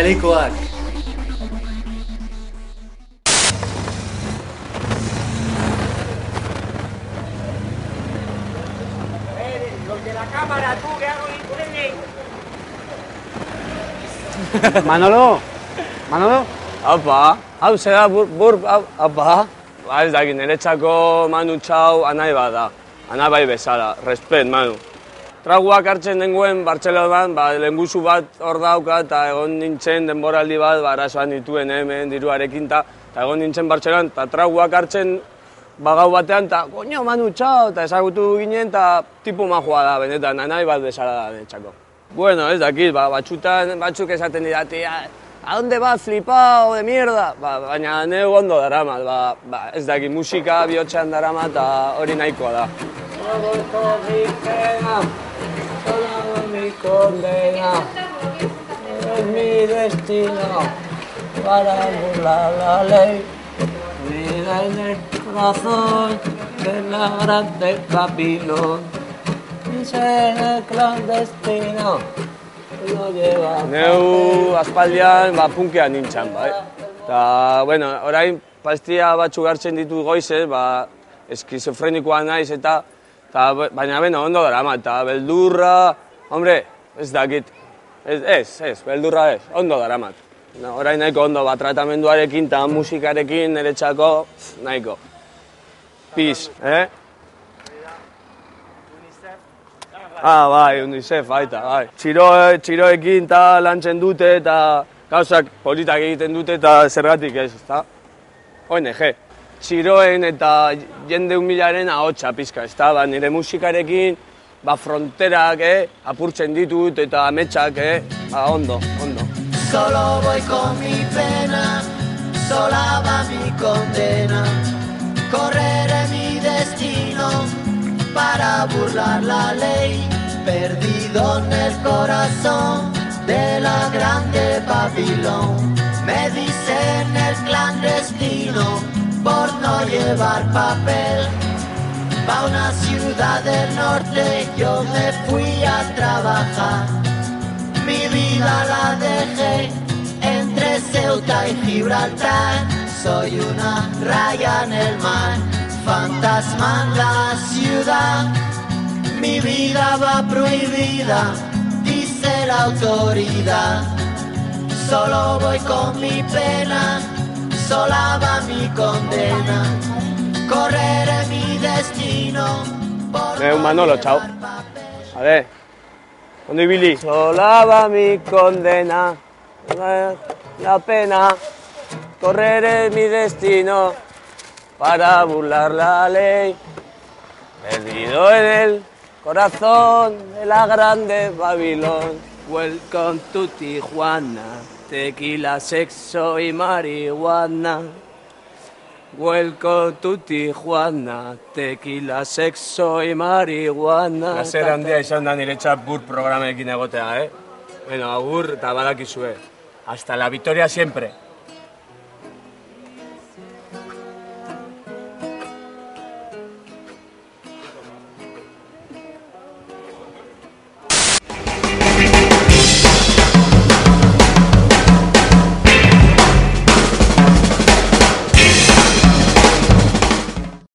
Jalekoak. Los de la cámara, tú, que hago Manolo? Apa, hau zera apa. Ba ez dakit, niretzako Manu txau anai bat da. Ana bai bezala, respet, Manu. Traguak hartzen dengoen Bartzelonan, lehenguzu bat hor dauka, eta egon nintzen denboraldi bat, arazoan dituen hemen diruarekin, eta egon nintzen Bartzelonan, eta traguak hartzen gau batean, eta koño, Manu txau, eta ezagutu ginen, eta tipo majua da, benetan, anai bat bezala da niretzako. Bueno, ez dakit, batzutan batzuk esaten didati, ¿a dónde vas, flipao, de mierda? Baina neu ondo daramat, ez dakit, musika bihotzean daramat, eta hori nahikoa da. Solo mi condena, es mi destino para burlar la ley. Vida en el corazón de la grande Babilón, y ser el clandestino lo lleva. Neu aspaldian punkean nintzen, bai. Eta, bueno, orain pastia batzuk hartzen ditu goizez, eskizofrenikoa naiz eta baina beno, ondo daramat, eta beldurra, hombre, ez dakit, beldurra ez, ondo daramat. Orain nahiko ondo, tratamenduarekin eta musikarekin niretzako nahiko. Peace, Bai, UNICEF, baita, bai. Txiroekin eta lantzen dute eta gauzak politak egiten dute eta zergatik ez, ezta? ONG. Txiroen eta jende humilaren ahotsa pizka, ezta? Nire musikarekin, fronterak, apurtzen ditut eta ametsak, ondo. Solo voy con mi pena, sola va mi condena. Correré mi destino para burlar la ley. Perdido en el corazón de la grande Babilón. Me dicen el clandestino por no llevar papel. Pa' una ciudad del norte yo me fui a trabajar. Mi vida la dejé entre Ceuta y Gibraltar. Soy una raya en el mar, fantasma en la ciudad. Mi vida va prohibida, dice la autoridad. Solo voy con mi pena, sola va mi condena. Correré mi destino por Manolo, chao. A ver, ¿dónde ibili? Sola va mi condena, la pena. Correré mi destino para burlar la ley. Perdido en el corazón de la grande Babilón. Welcome to Tijuana, tequila, sexo y marihuana. Welcome to Tijuana, tequila, sexo y marihuana. Placer handia izan da niretzat bur programekin egotea, Bueno, agur eta badakizue. Hasta la victoria siempre.